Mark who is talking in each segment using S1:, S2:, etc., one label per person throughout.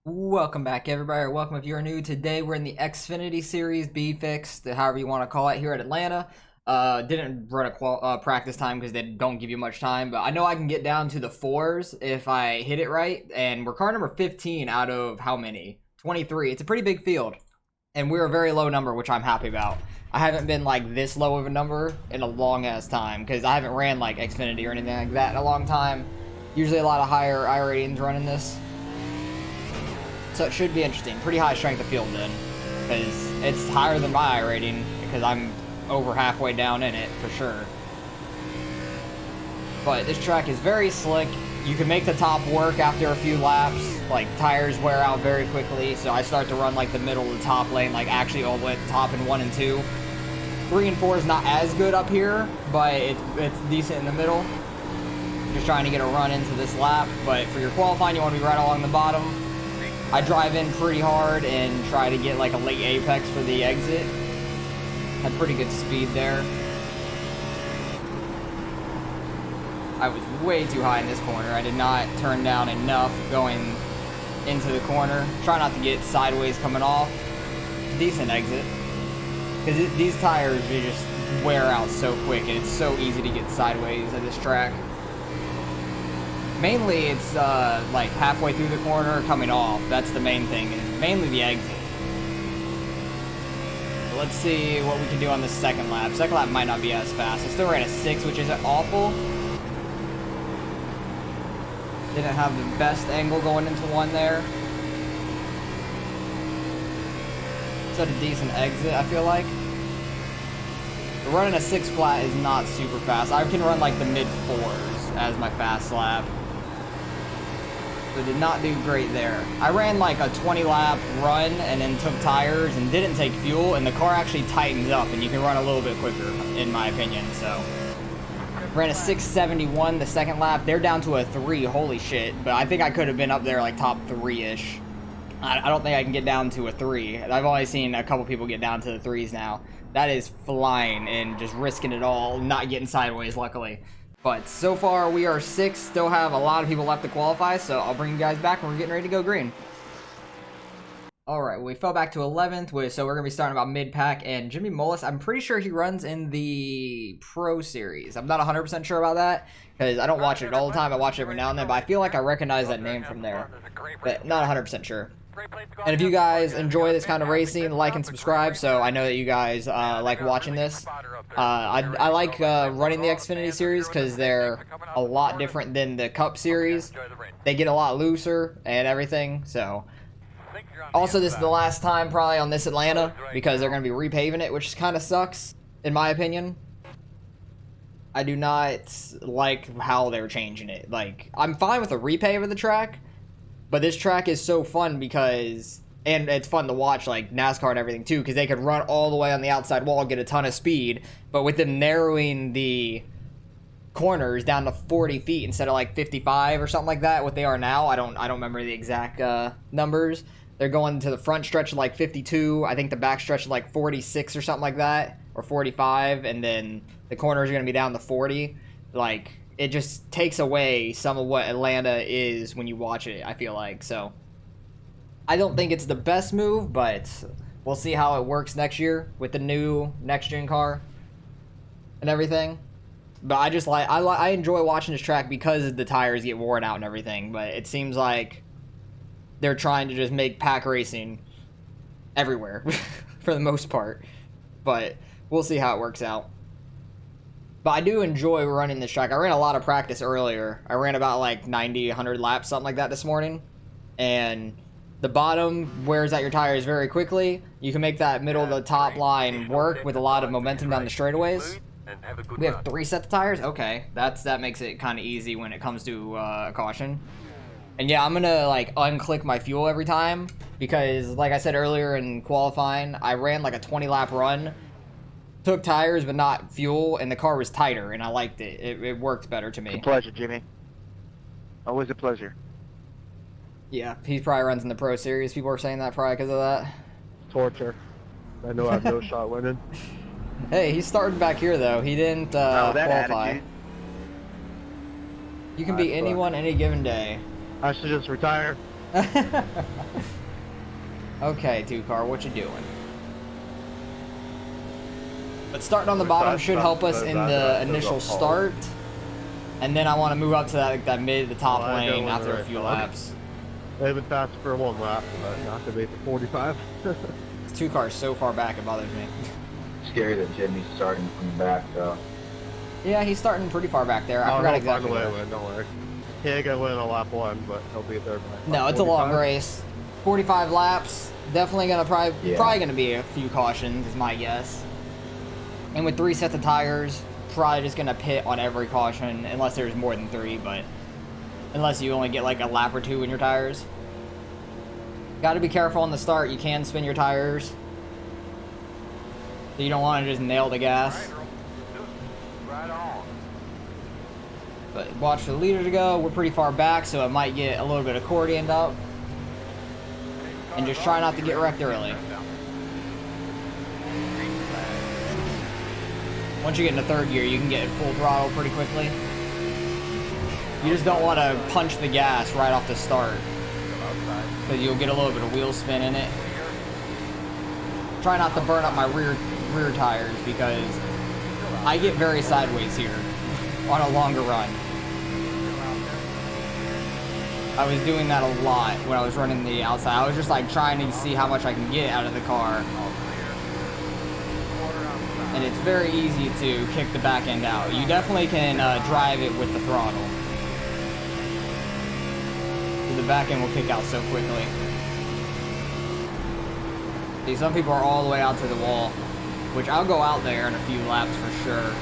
S1: Welcome back, everybody, or welcome if you're new. Today we're in the Xfinity Series B fixed, however you want to call it, here at Atlanta. Didn't run a practice time because they don't give you much time, but I know I can get down to the fours if I hit it right, and we're car number 15 out of how many? 23. It's a pretty big field, and we're a very low number, which I'm happy about. I haven't been like this low of a number in a long ass time because I haven't ran like Xfinity or anything like that in a long time. Usually a lot of higher iRatings running this. So it should be interesting. Pretty high strength of field then, because it's higher than my I rating, because I'm over halfway down in it for sure. But this track is very slick. You can make the top work after a few laps. Like, tires wear out very quickly, so I start to run like the middle of the top lane, like actually all the way at the top in 1 and 2. 3 and 4 is not as good up here, but it's decent in the middle. Just trying to get a run into this lap, but for your qualifying, you want to be right along the bottom. I drive in pretty hard and try to get like a late apex for the exit. Had pretty good speed there. I was way too high in this corner. I did not turn down enough going into the corner. Try not to get sideways coming off. Decent exit. Because these tires, they just wear out so quick and it's so easy to get sideways at this track. Mainly, it's like halfway through the corner coming off. That's the main thing. It's mainly the exit. So let's see what we can do on the second lap. Second lap might not be as fast. I still ran a 6, which isn't awful. Didn't have the best angle going into 1 there. Such a decent exit, I feel like. But running a 6 flat is not super fast. I can run like the mid 4s as my fast lap. So did not do great there. I ran like a 20 lap run and then took tires and didn't take fuel, and the car actually tightens up and you can run a little bit quicker in my opinion. So ran a 671 the second lap. They're down to a 3, holy shit. But I think I could have been up there like top 3-ish. I don't think I can get down to a 3. I've only seen a couple people get down to the 3s now. That is flying and just risking it all, not getting sideways luckily. But so far we are 6, still have a lot of people left to qualify, so I'll bring you guys back when we're getting ready to go green. Alright, we fell back to 11th, so we're going to be starting about mid-pack, and Jimmy Mullis, I'm pretty sure he runs in the Pro Series. I'm not 100% sure about that, because I don't watch it all the time, I watch it every now and then, but I feel like I recognize that name from there, but not 100% sure. And if you guys enjoy this kind of racing, like and subscribe, so I know that you guys like watching this. I like running the Xfinity Series because they're a lot different than the Cup Series. They get a lot looser and everything, so. Also, this is the last time probably on this Atlanta because they're going to be repaving it, which kind of sucks, in my opinion. I do not like how they're changing it. Like, I'm fine with the repave of the track, but this track is so fun because, and it's fun to watch like NASCAR and everything too, because they could run all the way on the outside wall, get a ton of speed, but with them narrowing the corners down to 40 feet instead of like 55 or something like that, what they are now, I don't remember the exact numbers. They're going to the front stretch of like 52, I think the back stretch of like 46 or something like that, or 45, and then the corners are going to be down to 40. Like, it just takes away some of what Atlanta is when you watch it, I feel like. So I don't think it's the best move, but we'll see how it works next year with the new next-gen car and everything. But I just I enjoy watching this track because the tires get worn out and everything, but it seems like they're trying to just make pack racing everywhere for the most part. But we'll see how it works out. But I do enjoy running this track. I ran a lot of practice earlier. I ran about like 90, 100 laps, something like that this morning. And the bottom wears out your tires very quickly. You can make that middle of the top line work with a lot of momentum down the straightaways. We have 3 sets of tires? Okay, that makes it kind of easy when it comes to caution. And yeah, I'm going to like unclick my fuel every time because like I said earlier in qualifying, I ran like a 20 lap run. Took tires but not fuel, and the car was tighter, and I liked it. It worked better to me.
S2: It's a pleasure, Jimmy. Always a pleasure.
S1: Yeah, he probably runs in the Pro Series. People are saying that probably because of that.
S2: Torture. I know I have no shot winning.
S1: Hey, he's starting back here, though. He didn't qualify.
S2: Attitude.
S1: You can be anyone any given day.
S2: I should just retire.
S1: Okay, two-car, what you doing? But starting on the bottom should help us in the initial start. And then I want to move up to that mid, the top lane after a few laps.
S2: They've been fast for one lap, but not to be for 45.
S1: Two cars so far back, it bothers me.
S3: Scary that Jimmy's starting from the back, though.
S1: Yeah, he's starting pretty far back there. I forgot exactly
S2: He'll
S1: where.
S2: find a way to win, don't worry. He ain't gonna win on lap 1, but he'll be there by
S1: No, it's
S2: 45.
S1: a long race. 45 laps. Definitely gonna probably gonna be a few cautions, is my guess. And with 3 sets of tires, probably just gonna pit on every caution, unless there's more than 3. But unless you only get like a lap or 2 in your tires. Got to be careful on the start. You can spin your tires. So you don't want to just nail the gas.
S3: Right on.
S1: But watch for the leader to go. We're pretty far back, so it might get a little bit accordioned up. And just try not to get wrecked early. Once you get into third gear, you can get full throttle pretty quickly. You just don't want to punch the gas right off the start, because you'll get a little bit of wheel spin in it. Try not to burn up my rear tires, because I get very sideways here on a longer run. I was doing that a lot when I was running the outside. I was just like trying to see how much I can get out of the car. And it's very easy to kick the back end out. You definitely can drive it with the throttle. So the back end will kick out so quickly. See, some people are all the way out to the wall, which I'll go out there in a few laps for sure.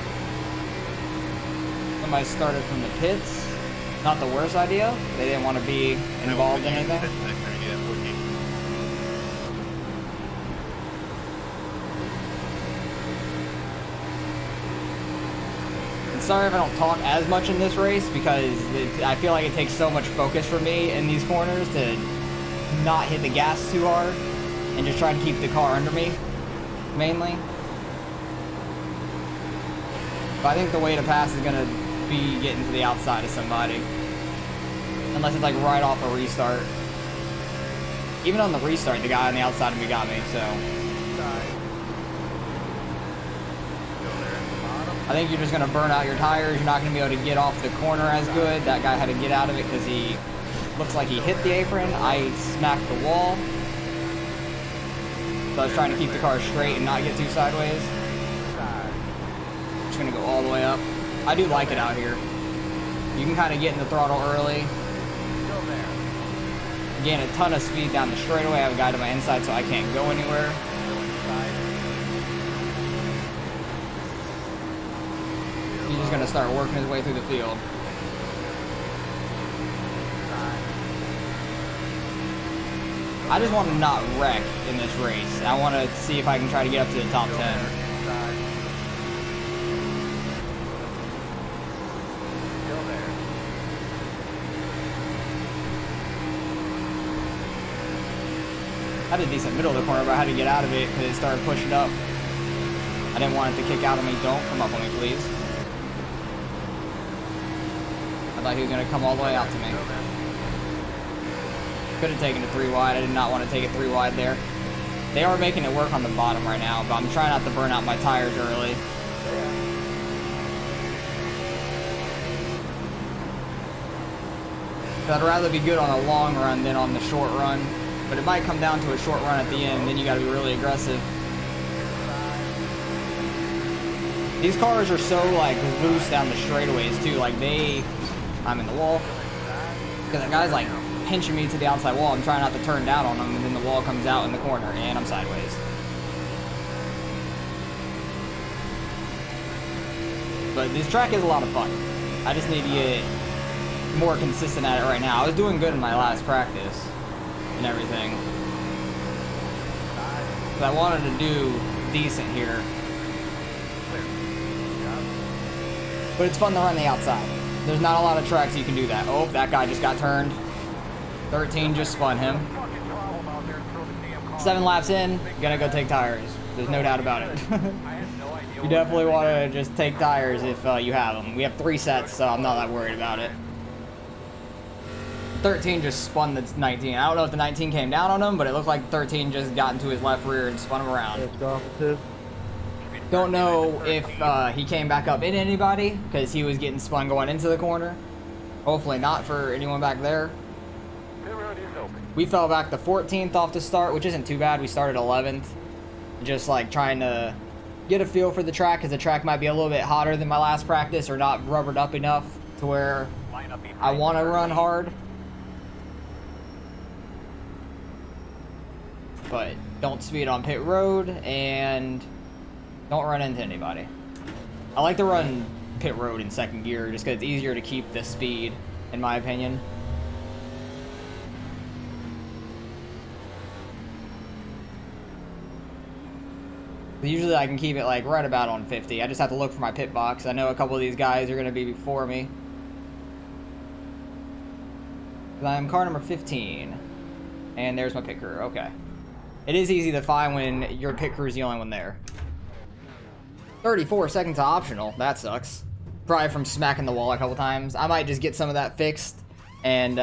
S1: Somebody started from the pits. Not the worst idea. They didn't want to be involved in anything. Sorry if I don't talk as much in this race, because I feel like it takes so much focus for me in these corners to not hit the gas too hard and just try to keep the car under me, mainly. But I think the way to pass is going to be getting to the outside of somebody. Unless it's like right off a restart. Even on the restart, the guy on the outside of me got me, so. I think you're just going to burn out your tires. You're not going to be able to get off the corner as good. That guy had to get out of it because he looks like he hit the apron. I smacked the wall. So I was trying to keep the car straight and not get too sideways. Just going to go all the way up. I do like it out here. You can kind of get in the throttle early. Gain a ton of speed down the straightaway. I have a guy to my inside, so I can't go anywhere. He's just going to start working his way through the field. I just want to not wreck in this race. I want to see if I can try to get up to the top 10. I had a decent middle of the corner, but I had to get out of it because it started pushing up. I didn't want it to kick out on me. Don't come up on me, please. I thought he was going to come all the way out to me. Could have taken it 3 wide. I did not want to take it 3 wide there. They are making it work on the bottom right now, but I'm trying not to burn out my tires early. I'd rather be good on a long run than on the short run. But it might come down to a short run at the end, and then you got to be really aggressive. These cars are so like loose down the straightaways too. Like I'm in the wall because that guy's like pinching me to the outside wall. I'm trying not to turn down on him, and then the wall comes out in the corner, and I'm sideways. But this track is a lot of fun. I just need to get more consistent at it right now. I was doing good in my last practice and everything. But I wanted to do decent here. But it's fun to run the outside. There's not a lot of tracks you can do that. Oh, that guy just got turned. 13 just spun him. 7 laps in, gonna go take tires. There's no doubt about it. You definitely want to just take tires if you have them. We have 3 sets, so I'm not that worried about it. 13 just spun the 19. I don't know if the 19 came down on him, but it looked like 13 just got into his left rear and spun him around.
S2: It's opposite.
S1: Don't know if he came back up in anybody because he was getting spun going into the corner. Hopefully not for anyone back there. We fell back the 14th off the start, which isn't too bad. We started 11th. Just like trying to get a feel for the track because the track might be a little bit hotter than my last practice or not rubbered up enough to where I want to run hard. But don't speed on pit road and don't run into anybody. I like to run pit road in second gear just because it's easier to keep the speed, in my opinion. Usually I can keep it like right about on 50. I just have to look for my pit box. I know a couple of these guys are going to be before me. I am car number 15. And there's my pit crew. Okay. It is easy to find when your pit crew is the only one there. 34 seconds optional. That sucks. Probably from smacking the wall a couple times. I might just get some of that fixed and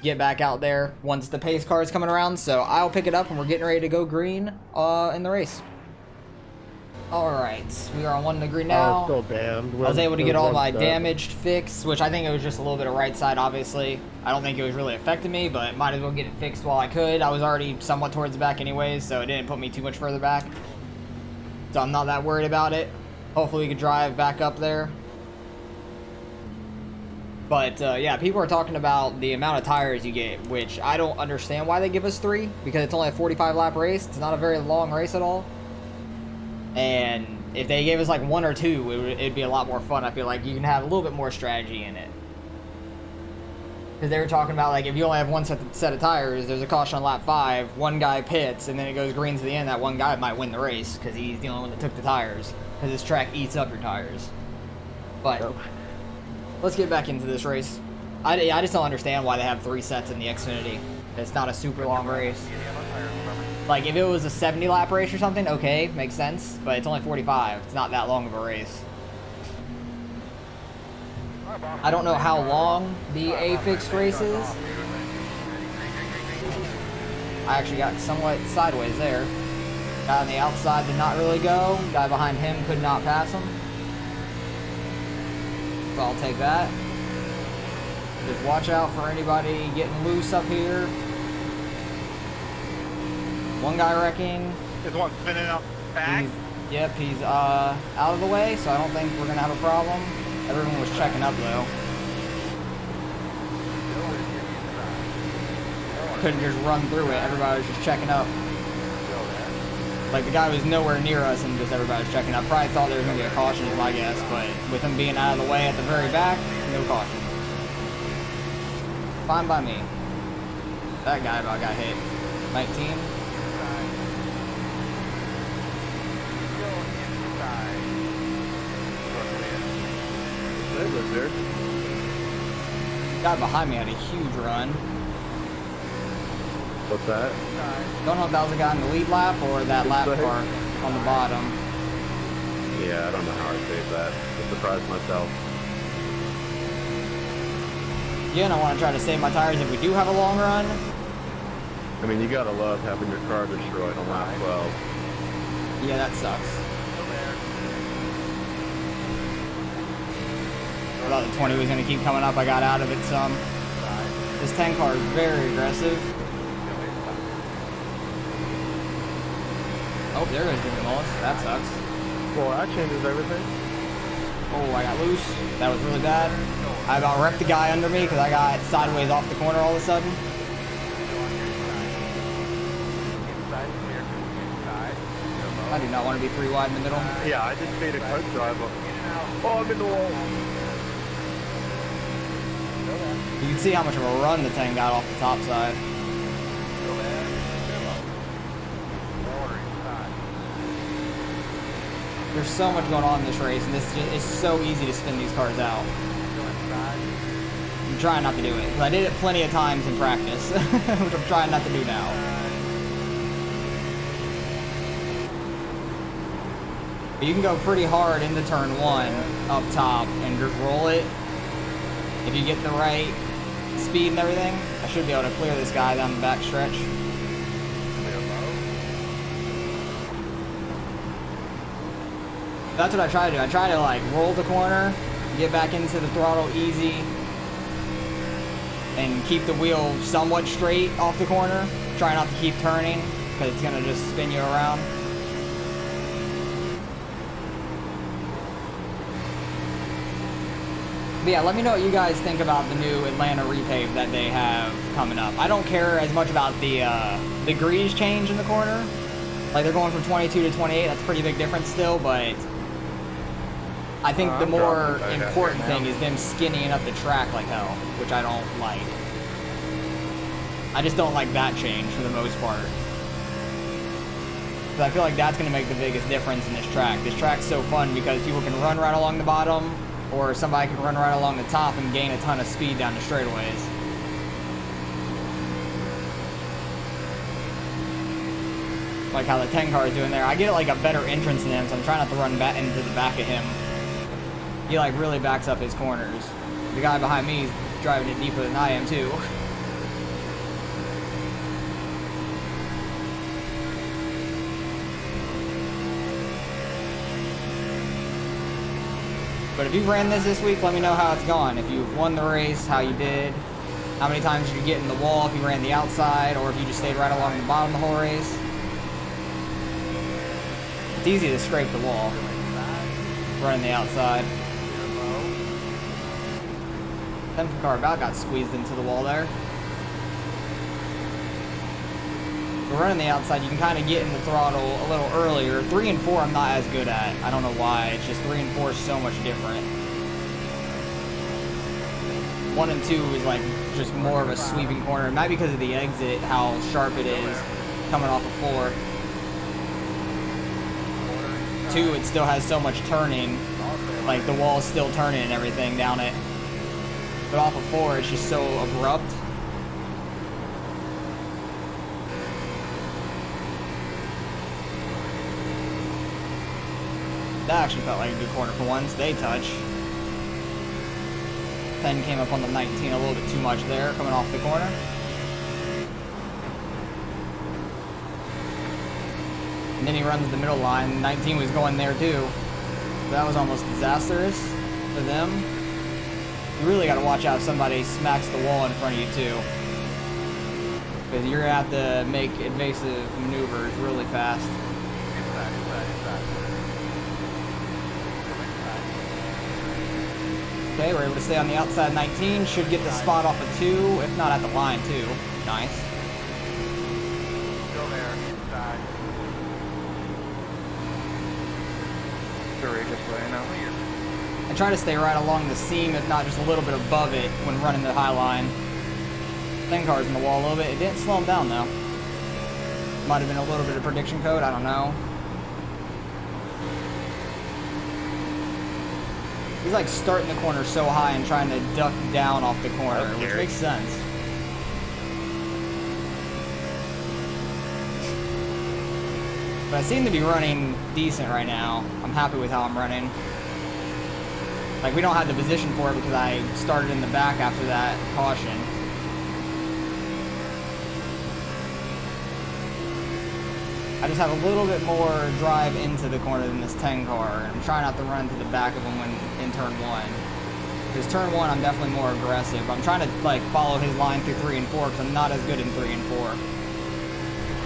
S1: get back out there once the pace car is coming around. So I'll pick it up when we're getting ready to go green in the race. Alright, we are on 1 degree now.
S2: Oh, still damned.
S1: I was able to get all my damaged fixed, which I think it was just a little bit of right side, obviously. I don't think it was really affecting me, but might as well get it fixed while I could. I was already somewhat towards the back anyways, so it didn't put me too much further back. So I'm not that worried about it. Hopefully we could drive back up there. But yeah, people are talking about the amount of tires you get, which I don't understand why they give us 3, because it's only a 45 lap race. It's not a very long race at all. And if they gave us like 1 or 2, it'd be a lot more fun. I feel like you can have a little bit more strategy in it. Because they were talking about like if you only have 1 set of tires, there's a caution on lap 5, 1 guy pits, and then it goes green to the end. That 1 guy might win the race because he's the only one that took the tires. Because this track eats up your tires. But let's get back into this race. I just don't understand why they have 3 sets in the Xfinity. It's not a super long race. Like, if it was a 70-lap race or something, okay, makes sense. But it's only 45. It's not that long of a race. I don't know how long the A-fixed race is. I actually got somewhat sideways there. Guy on the outside did not really go. Guy behind him could not pass him. So I'll take that. Just watch out for anybody getting loose up here. 1 guy wrecking.
S3: There's one spinning up back.
S1: Yep, he's out of the way, so I don't think we're gonna have a problem. Everyone was checking up though. Couldn't just run through it. Everybody was just checking up. Like the guy was nowhere near us, and just everybody was checking up. Probably thought there was gonna be a caution, is my guess, but with him being out of the way at the very back, no caution. Fine by me. That guy about got hit. 19. Guy behind me had a huge run.
S2: What's that?
S1: Don't know if that was a guy in the lead lap or that lap car on the bottom.
S2: Yeah, I don't know how I saved that. I surprised myself.
S1: Yeah, and I want to try to save my tires if we do have a long run.
S2: I mean, you gotta love having your car destroyed on lap 12.
S1: Yeah, that sucks. I thought the 20 was going to keep coming up. I got out of it some. This 10 car is very aggressive. Oh, there goes Jimmy Mullis. That sucks.
S2: Well, that changes everything.
S1: Oh, I got loose. That was really bad. I about wrecked the guy under me because I got sideways off the corner all of a sudden. I do not want to be 3 wide in the middle.
S2: Yeah, I just made a cut drive up. Oh, I'm in the wall.
S1: You can see how much of a run the 10 got off the top side. There's so much going on in this race, and it's so easy to spin these cars out. I'm trying not to do it, because I did it plenty of times in practice, which I'm trying not to do now. But you can go pretty hard into turn 1 up top and just roll it if you get the right speed and everything, I should be able to clear this guy down the back stretch. That's what I try to do. I try to like roll the corner, get back into the throttle easy, and keep the wheel somewhat straight off the corner. Try not to keep turning, because it's gonna just spin you around. But yeah, let me know what you guys think about the new Atlanta repave that they have coming up. I don't care as much about the degrees change in the corner. Like they're going from 22 to 28, that's a pretty big difference still, but I think the more important thing is them skinnying up the track like hell, which I don't like. I just don't like that change for the most part. Because I feel like that's going to make the biggest difference in this track. This track's so fun because people can run right along the bottom, or somebody can run right along the top and gain a ton of speed down the straightaways. Like how the 10 car is doing there. I get like a better entrance than him, so I'm trying not to run back into the back of him. He like really backs up his corners. The guy behind me is driving it deeper than I am too. But if you ran this week, let me know how it's gone. If you won the race, how you did, how many times did you get in the wall, if you ran the outside, or if you just stayed right along the bottom the whole race. It's easy to scrape the wall running the outside. 10 car about got squeezed into the wall there. But running the outside, you can kind of get in the throttle a little earlier. 3 and 4 I'm not as good at. I don't know why. It's just 3 and 4 is so much different. 1 and 2 is like just more of a sweeping corner. It might be because of the exit, how sharp it is coming off of 4. 2, it still has so much turning. Like the wall's still turning and everything down it. But off of 4, it's just so abrupt. That actually felt like a good corner for once. They touch. 10 came up on the 19 a little bit too much there, coming off the corner. And then he runs the middle line. 19 was going there too. That was almost disastrous for them. You really got to watch out if somebody smacks the wall in front of you too. Because you're going to have to make evasive maneuvers really fast. Okay, we're able to stay on the outside 19. Should get the spot off of 2, if not at the line too. Nice.
S3: Still there, inside.
S1: I try to stay right along the seam, if not just a little bit above it when running the high line. 10 cars in the wall a little bit. It didn't slow him down though. Might have been a little bit of prediction code, I don't know. He's like starting the corner so high and trying to duck down off the corner, which makes sense. But I seem to be running decent right now. I'm happy with how I'm running. Like, we don't have the position for it because I started in the back after that caution. I just have a little bit more drive into the corner than this 10 car, and I'm trying not to run to the back of him when in turn 1. Because turn 1, I'm definitely more aggressive. I'm trying to like follow his line through 3 and 4 because I'm not as good in 3 and 4.
S3: Good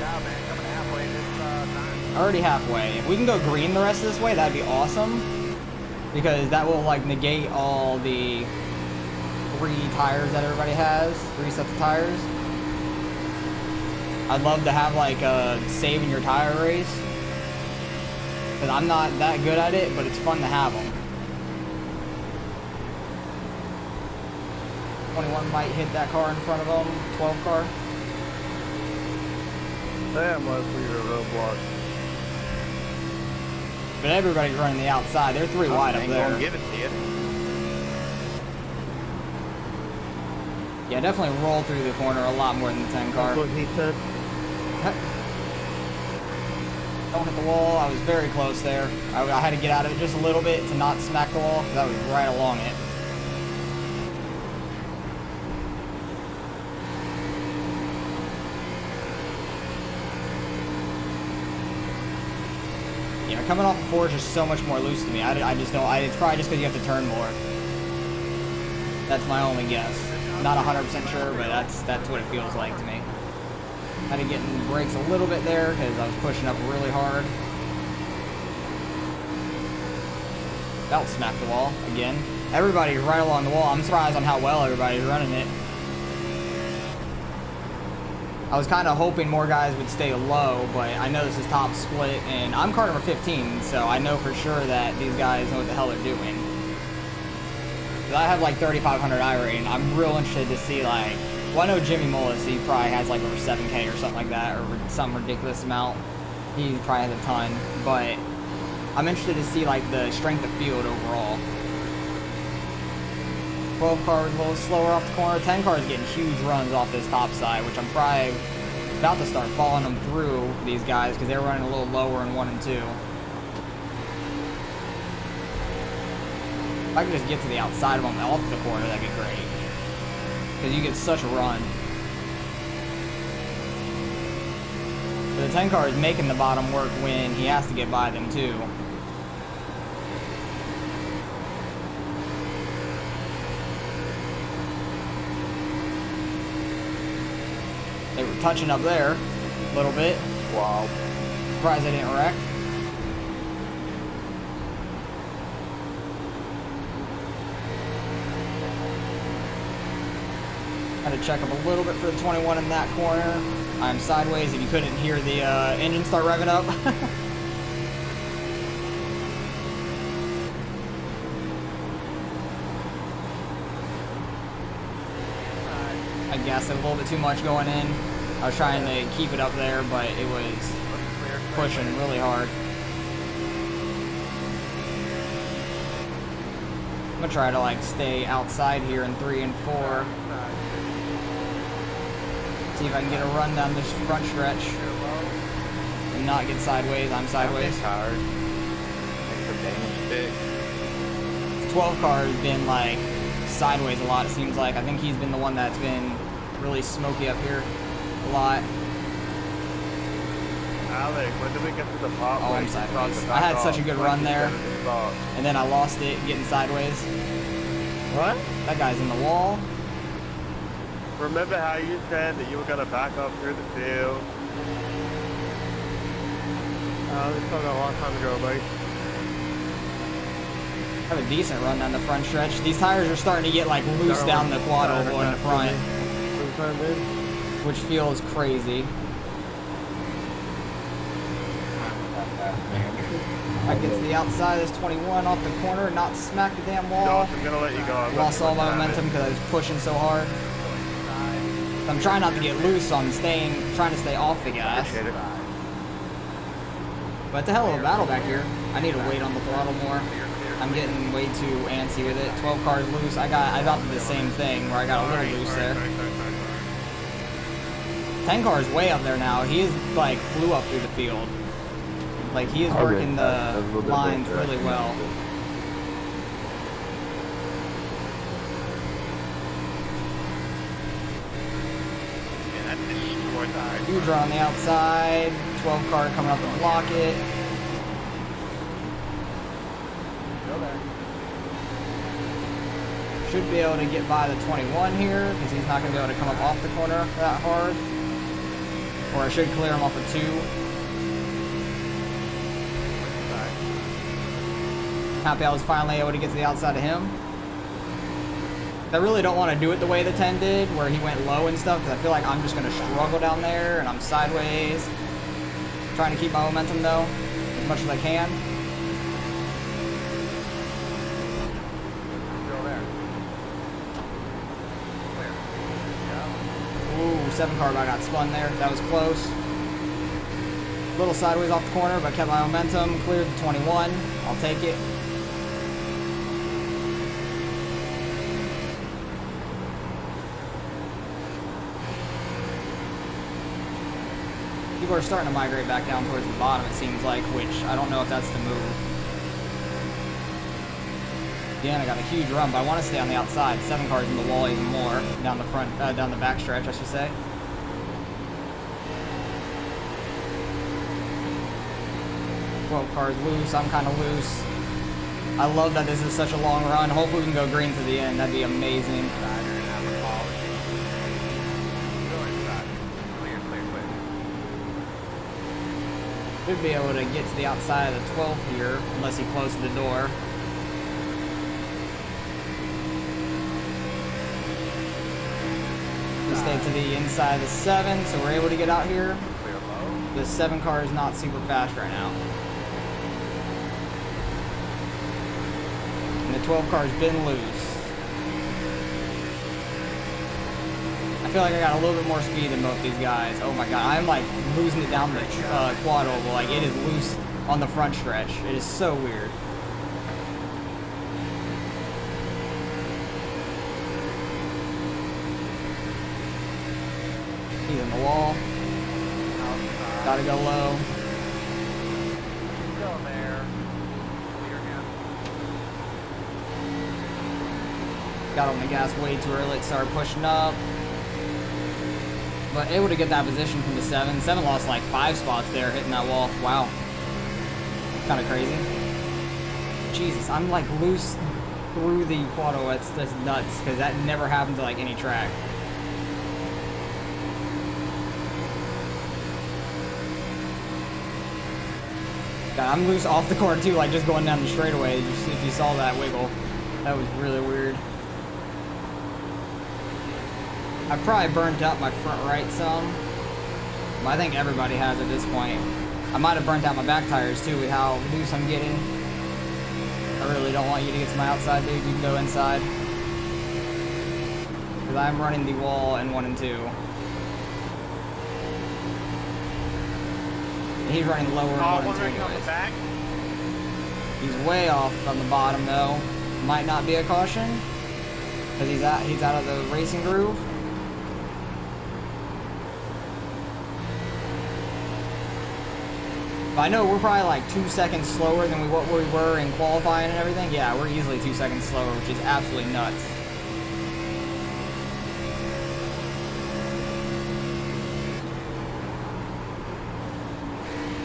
S3: job, man. Coming halfway this time.
S1: Already halfway. If we can go green the rest of this way, that'd be awesome. Because that will like negate all the 3 tires that everybody has, 3 sets of tires. I'd love to have like a saving your tire race. Because I'm not that good at it, but it's fun to have them. 21 might hit that car in front of them, 12 car.
S2: That must be the roadblock.
S1: But everybody's running the outside. They're 3 wide up there.
S3: Give it to you.
S1: Yeah, definitely roll through the corner a lot more than the 10 car.
S2: That's what he said.
S1: Don't hit the wall. I was very close there. I had to get out of it just a little bit to not smack the wall because I was right along it. Yeah, coming off of 4 is just so much more loose to me. I just don't. It's probably just because you have to turn more. That's my only guess. Not 100% sure, but that's what it feels like to me. Had to get in the brakes a little bit there because I was pushing up really hard. That'll smack the wall again. Everybody's right along the wall. I'm surprised on how well everybody's running it. I was kind of hoping more guys would stay low, but I know this is top split, and I'm car number 15, so I know for sure that these guys know what the hell they're doing. I have like 3,500 iRacing. I'm real interested to see, like, well, I know Jimmy Mullis, he probably has like over 7K or something like that, or some ridiculous amount. He probably has a ton, but I'm interested to see like the strength of field overall. 12 cars a little slower off the corner. 10 cars getting huge runs off this top side, which I'm probably about to start following them through, these guys, because they're running a little lower in 1 and 2. If I could just get to the outside of them off the corner, that'd be great. Because you get such a run. But the 10 car is making the bottom work when he has to get by them too. They were touching up there a little bit.
S2: Wow.
S1: Surprised they didn't wreck. Had to check up a little bit for the 21 in that corner. I'm sideways if you couldn't hear the engine start revving up. I gassed it a little bit too much going in. I was trying to keep it up there, but it was pushing really hard. I'm gonna try to like stay outside here in 3 and 4. See if I can get a run down this front stretch and not get sideways. I'm sideways.
S2: Tired. Thanks for damage stick.
S1: 12 car has been like sideways a lot, it seems like. I think he's been the one that's been really smoky up here a lot.
S3: Alex, when did we get to the top?
S1: Oh, I'm sideways. I had such a good run there, and then I lost it getting sideways.
S2: What?
S1: That guy's in the wall.
S3: Remember how you said that you were gonna back up through the field?
S2: This was a long time ago, buddy.
S1: I have a decent run down the front stretch. These tires are starting to get like loose down the quad oval in the front, which feels crazy. I get to the outside of this 21 off the corner, not smack the damn wall.
S3: Josh, I'm gonna let you go.
S1: Lost all my momentum because I was pushing so hard. I'm trying not to get loose, so I'm trying to stay off the gas. But it's a hell of a battle back here. I need to wait on the throttle more. I'm getting way too antsy with it. 12 cars loose. I adopted the same thing where I got a little loose there. 10 cars way up there now. He is like flew up through the field. Like he is working the lines really well. Huge run on the outside. 12 car coming up to block it. Should be able to get by the 21 here because he's not going to be able to come up off the corner that hard. Or I should clear him off of 2. Happy I was finally able to get to the outside of him. I really don't want to do it the way the 10 did, where he went low and stuff, because I feel like I'm just going to struggle down there, and I'm sideways. Trying to keep my momentum, though, as much as I can. Ooh, 7 car I got spun there. That was close. A little sideways off the corner, but kept my momentum. Cleared the 21. I'll take it. People are starting to migrate back down towards the bottom, it seems like, which I don't know if that's the move. Again, I got a huge run, but I want to stay on the outside. 7 cars in the wall even more. Down the front, down the back stretch, I should say. 12 cars loose. I'm kind of loose. I love that this is such a long run. Hopefully we can go green to the end. That'd be amazing. Should be able to get to the outside of the 12 here, unless he closes the door. We stay to the inside of the 7, so we're able to get out here. The 7 car is not super fast right now. And the 12 car's been loose. I feel like I got a little bit more speed than both these guys. Oh my god, I'm like losing it down the quad oval. Like it is loose on the front stretch. It is so weird. He's in the wall. Gotta go low.
S4: Still there.
S1: Got on the gas way too early. It started pushing up. But able to get that position from the 7. 7 lost like 5 spots there hitting that wall. Wow. Kind of crazy. Jesus, I'm like loose through the quado. It's just nuts because that never happened to like any track. God, I'm loose off the corner too, like just going down the straightaway. If you saw that wiggle, that was really weird. I probably burnt out my front right some. But I think everybody has at this point. I might have burnt out my back tires too with how loose I'm getting. I really don't want you to get to my outside, dude. You can go inside. Because I'm running the wall in 1 and 2. And he's running lower in 1 and 2 anyways. He's way off on the bottom though. Might not be a caution. Because he's out of the racing groove. But I know we're probably like 2 seconds slower than what we were in qualifying and everything. Yeah, we're easily 2 seconds slower, which is absolutely nuts.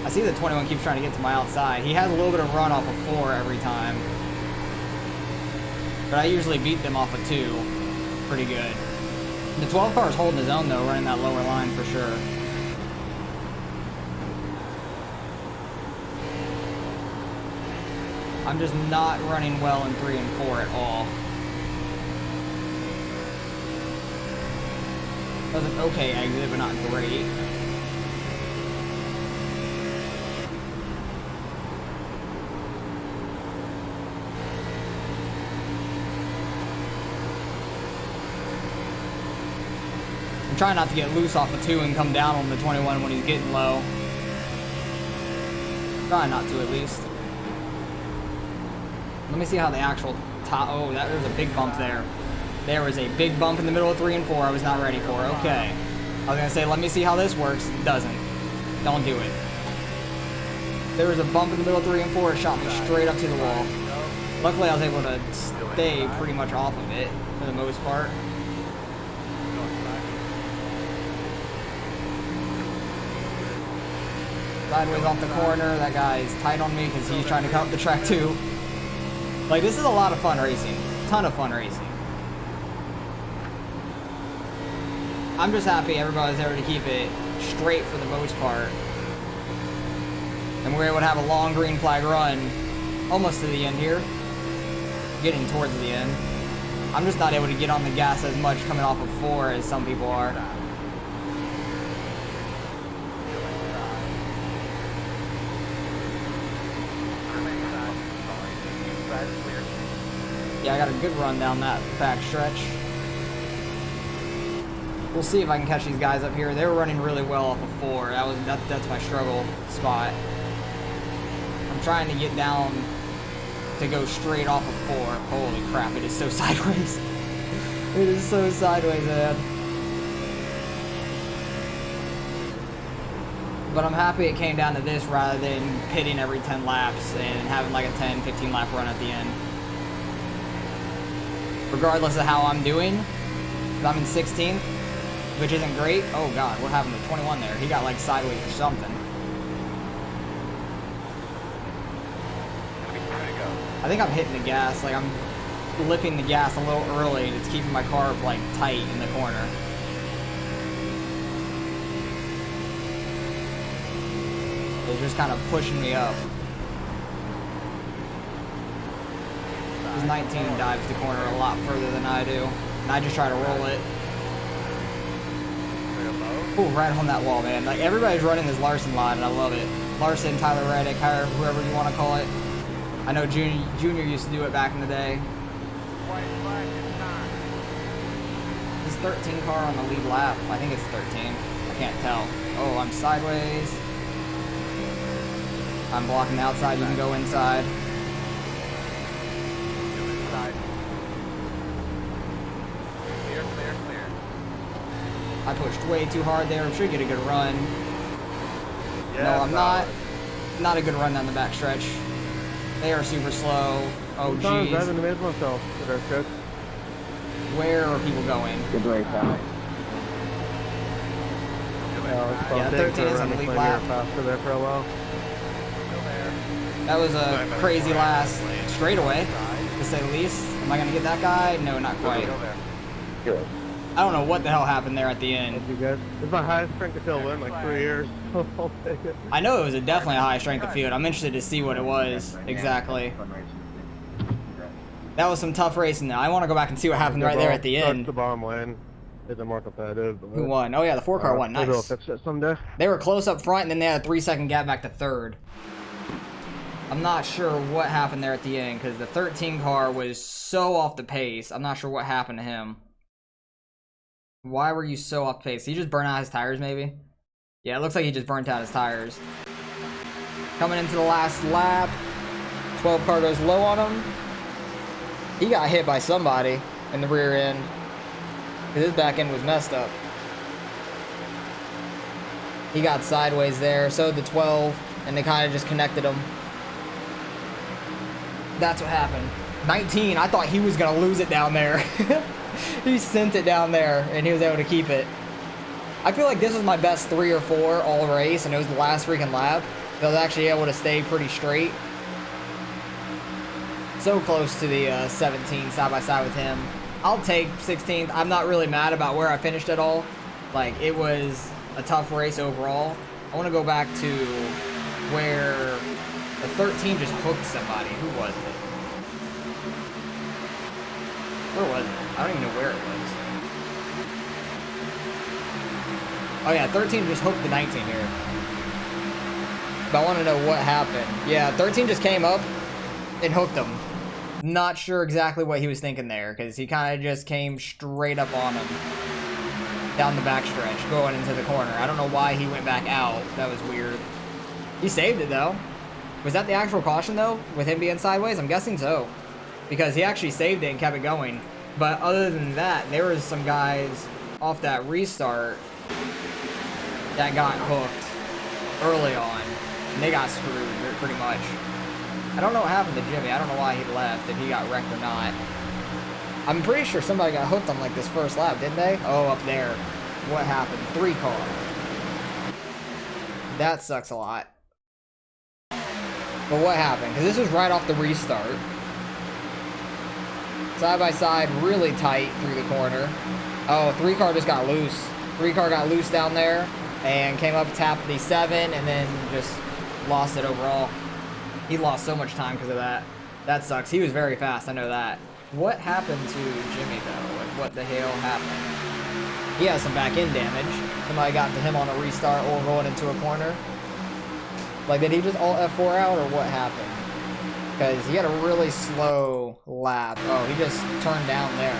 S1: I see the 21 keeps trying to get to my outside. He has a little bit of run off of 4 every time. But I usually beat them off of 2 pretty good. The 12 car is holding his own though, running that lower line for sure. I'm just not running well in 3 and 4 at all. That was an okay exit, but not great. I'm trying not to get loose off of 2 and come down on the 21 when he's getting low. Try not to at least. Let me see how the actual top. Oh, there's a big bump there. There was a big bump in the middle of 3 and 4 I was not ready for. Okay. I was going to say, let me see how this works. It doesn't. Don't do it. There was a bump in the middle of 3 and 4. It shot me straight up to the wall. Luckily, I was able to stay pretty much off of it for the most part. Sideways off the corner. That guy is tight on me because he's trying to cut up the track too. Like, this is a lot of fun racing. Ton of fun racing. I'm just happy everybody's able to keep it straight for the most part. And we're able to have a long green flag run almost to the end here. Getting towards the end. I'm just not able to get on the gas as much coming off of 4 as some people are. Yeah, I got a good run down that back stretch. We'll see if I can catch these guys up here. They were running really well off of 4. That's my struggle spot. I'm trying to get down to go straight off of 4. Holy crap, it is so sideways. It is so sideways, man. But I'm happy it came down to this rather than pitting every 10 laps and having like a 10, 15 lap run at the end. Regardless of how I'm doing, I'm in 16th, which isn't great. Oh god, what happened to 21 there? He got like sideways or something. I think I'm hitting the gas, like I'm lipping the gas a little early and it's keeping my car like tight in the corner. It's just kind of pushing me up. This 19 dives the corner a lot further than I do. And I just try to roll it. Ooh, right on that wall, man. Like, everybody's running this Larson line, and I love it. Larson, Tyler Reddick, whoever you want to call it. I know Junior used to do it back in the day. This 13 car on the lead lap. I think it's 13. I can't tell. Oh, I'm sideways. I'm blocking the outside. You can go inside. I pushed way too hard there. I'm sure you get a good run. Yeah, no, I'm not. Not a good run down the back stretch. They are super slow. Oh, geez.
S3: I haven't amazed myself with our stretch.
S1: Where are people going?
S4: Good race out.
S1: Yeah, 13 is on the lead lap.
S3: Faster there for a while.
S1: That was a crazy last straightaway, to say the least. Am I going to get that guy? No, not quite.
S4: Good.
S1: I don't know what the hell happened there at the end.
S3: You guys, it's my highest strength of field win in like 3 years. I'll take it.
S1: I know it was definitely a high strength of field. I'm interested to see what it was exactly. That was some tough racing though. I want to go back and see what happened right there at the end.
S3: The bottom lane. It's more competitive.
S1: Who won? Oh yeah, the 4 car won. Nice.
S3: Maybe we'll fix it someday.
S1: They were close up front, and then they had a 3-second gap back to third. I'm not sure what happened there at the end because the 13 car was so off the pace. I'm not sure what happened to him. Why were you so off pace? He just burned out his tires, maybe? Yeah, it looks like he just burnt out his tires. Coming into the last lap. 12 car goes low on him. He got hit by somebody in the rear end. His back end was messed up. He got sideways there. So did the 12. And they kind of just connected him. That's what happened. 19, I thought he was going to lose it down there. He sent it down there, and he was able to keep it. I feel like this was my best 3 or 4 all race, and it was the last freaking lap. I was actually able to stay pretty straight. So close to the 17 side by side with him. I'll take 16th. I'm not really mad about where I finished at all. Like, it was a tough race overall. I want to go back to where the 13 just hooked somebody. Who was it? Where was it? I don't even know where it was. Oh yeah, 13 just hooked the 19 here. But I want to know what happened. Yeah, 13 just came up and hooked him. Not sure exactly what he was thinking there, because he kind of just came straight up on him. Down the backstretch, going into the corner. I don't know why he went back out. That was weird. He saved it though. Was that the actual caution though? With him being sideways? I'm guessing so. Because he actually saved it and kept it going. But other than that, there was some guys off that restart that got hooked early on. And they got screwed pretty much. I don't know what happened to Jimmy. I don't know why he left, if he got wrecked or not. I'm pretty sure somebody got hooked on like this first lap, didn't they? Oh, up there. What happened? 3 car. That sucks a lot. But what happened? Because this was right off the restart. Side by side, really tight through the corner. Oh, 3 car just got loose. 3 car got loose down there and came up, tapped the 7, and then just lost it overall. He lost so much time because of that. That sucks. He was very fast, I know that. What happened to Jimmy though? Like, what the hell happened? He has some back end damage. Somebody got to him on a restart or going into a corner. Like, did he just alt F4 out or what happened? Because he had a really slow lap. Oh, he just turned down there.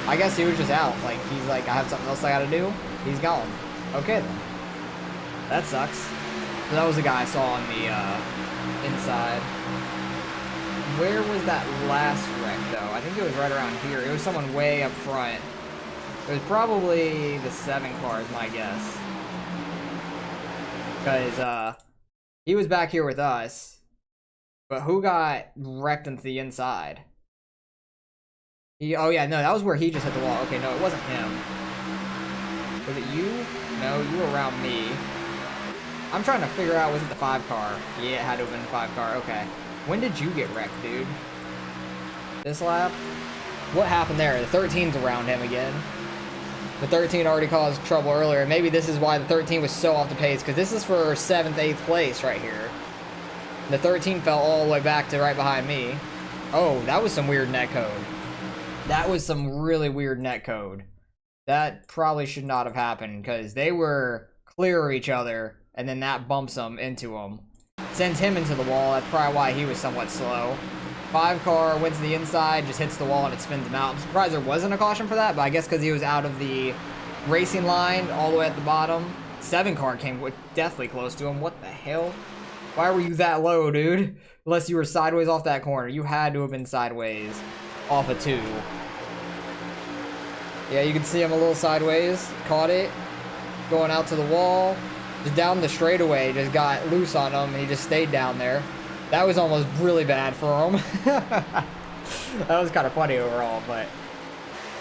S1: I guess he was just out. Like, he's like, I have something else I gotta do. He's gone. Okay then. That sucks. So that was the guy I saw on the inside. Where was that last wreck though? I think it was right around here. It was someone way up front. It was probably the 7 car is my guess. Because he was back here with us. But who got wrecked into the inside? Oh yeah, no, that was where he just hit the wall. Okay, no, it wasn't him. Was it you? No, you were around me. I'm trying to figure out, was it the 5 car? Yeah, it had to have been the 5 car, okay. When did you get wrecked, dude? This lap? What happened there? The 13's around him again. The 13 already caused trouble earlier. Maybe this is why the 13 was so off the pace, because this is for 7th, 8th place right here. The 13 fell all the way back to right behind me. Oh, that was some weird net code. That was some really weird net code. That probably should not have happened, because they were clear of each other, and then that bumps them into him. Sends him into the wall. That's probably why he was somewhat slow. 5 car went to the inside, just hits the wall, and it spins him out. I'm surprised there wasn't a caution for that, but I guess because he was out of the racing line all the way at the bottom. 7 car came deathly close to him. What the hell? Why were you that low, dude? Unless you were sideways off that corner. You had to have been sideways off a 2. Yeah, you can see him a little sideways. Caught it. Going out to the wall. Just down the straightaway. Just got loose on him, and he just stayed down there. That was almost really bad for him. That was kind of funny overall, but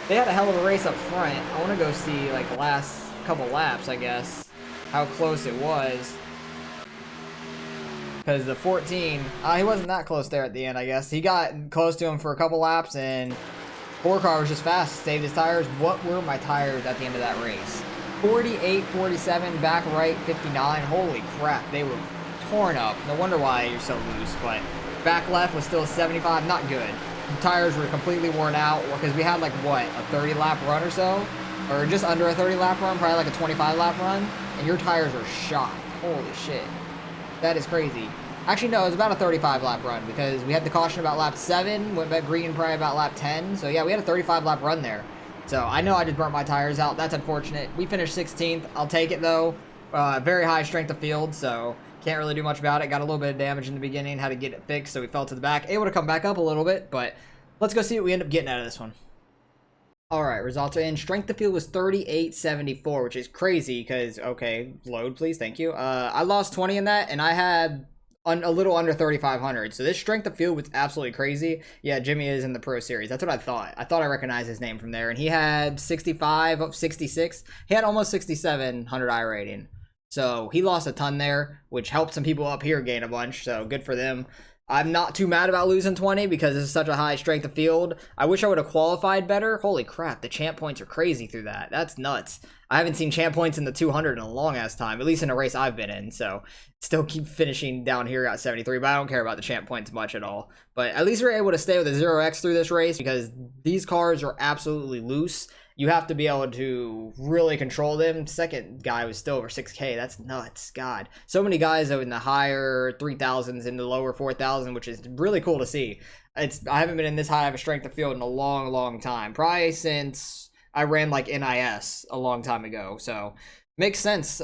S1: they had a hell of a race up front. I want to go see, like, the last couple laps, I guess, how close it was. Because the 14, he wasn't that close there at the end, I guess. He got close to him for a couple laps, and 4 car was just fast, saved his tires. What were my tires at the end of that race? 48, 47, back right, 59. Holy crap, they were torn up. No wonder why you're so loose, but back left was still 75. Not good. The tires were completely worn out because we had like, what, a 30 lap run or so? Or just under a 30 lap run, probably like a 25 lap run, and your tires are shot. Holy shit. That is crazy. Actually, no, it was about a 35 lap run because we had the caution about lap 7, went back green probably about lap 10. So yeah, we had a 35 lap run there. So I know I just burnt my tires out. That's unfortunate. We finished 16th. I'll take it though. Very high strength of field, so can't really do much about it. Got a little bit of damage in the beginning, had to get it fixed, so we fell to the back. Able to come back up a little bit, but let's go see what we end up getting out of this one. Alright, results are in. Strength of field was 38.74, which is crazy because, okay, load please, thank you. I lost 20 in that, and I had a little under 3,500, so this strength of field was absolutely crazy. Yeah, Jimmy is in the Pro Series. That's what I thought. I thought I recognized his name from there, and he had 65, 66. He had almost 6,700 iRating. So he lost a ton there, which helped some people up here gain a bunch, so good for them. I'm not too mad about losing 20 because this is such a high strength of field. I wish I would have qualified better. Holy crap, the champ points are crazy through that. That's nuts. I haven't seen champ points in the 200 in a long ass time, at least in a race I've been in, so still keep finishing down here at 73, but I don't care about the champ points much at all. But at least we're able to stay with a 0x through this race because these cars are absolutely loose. You have to be able to really control them. Second guy was still over 6K. That's nuts. God. So many guys in the higher 3,000s and the lower 4,000, which is really cool to see. I haven't been in this high of a strength of field in a long, long time. Probably since I ran like NIS a long time ago. So makes sense.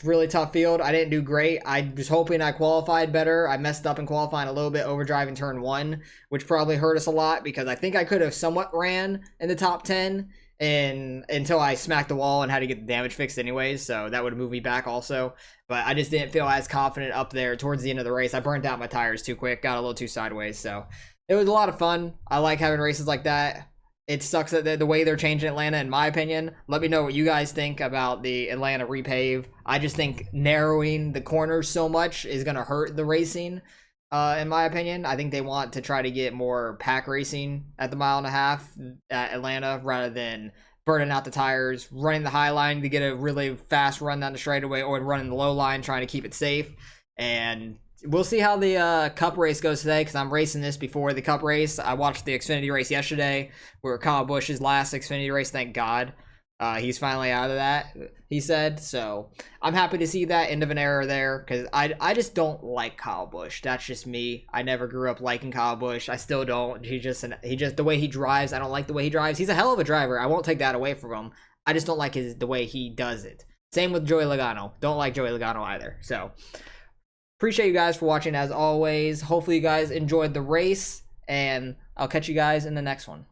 S1: Really tough field. I didn't do great. I was hoping I qualified better. I messed up in qualifying a little bit, overdriving turn 1, which probably hurt us a lot because I think I could have somewhat ran in the top 10 until I smacked the wall and had to get the damage fixed anyways, so that would have moved me back also. But I just didn't feel as confident up there towards the end of the race. I burnt out my tires too quick, got a little too sideways, so it was a lot of fun. I like having races like that. It sucks that the way they're changing Atlanta, in my opinion. Let me know what you guys think about the Atlanta repave. I just think narrowing the corners so much is going to hurt the racing, in my opinion. I think they want to try to get more pack racing at the 1.5 miles at Atlanta rather than burning out the tires, running the high line to get a really fast run down the straightaway, or running the low line trying to keep it safe. And we'll see how the Cup race goes today because I'm racing this before the Cup race. I watched the Xfinity race yesterday, where Kyle Busch's last Xfinity race, thank God. He's finally out of that, he said. So I'm happy to see that end of an era there because I just don't like Kyle Busch. That's just me. I never grew up liking Kyle Busch. I still don't. He just the way he drives. I don't like the way he drives. He's a hell of a driver. I won't take that away from him. I just don't like the way he does it. Same with Joey Logano. Don't like Joey Logano either. So appreciate you guys for watching as always. Hopefully you guys enjoyed the race, and I'll catch you guys in the next one.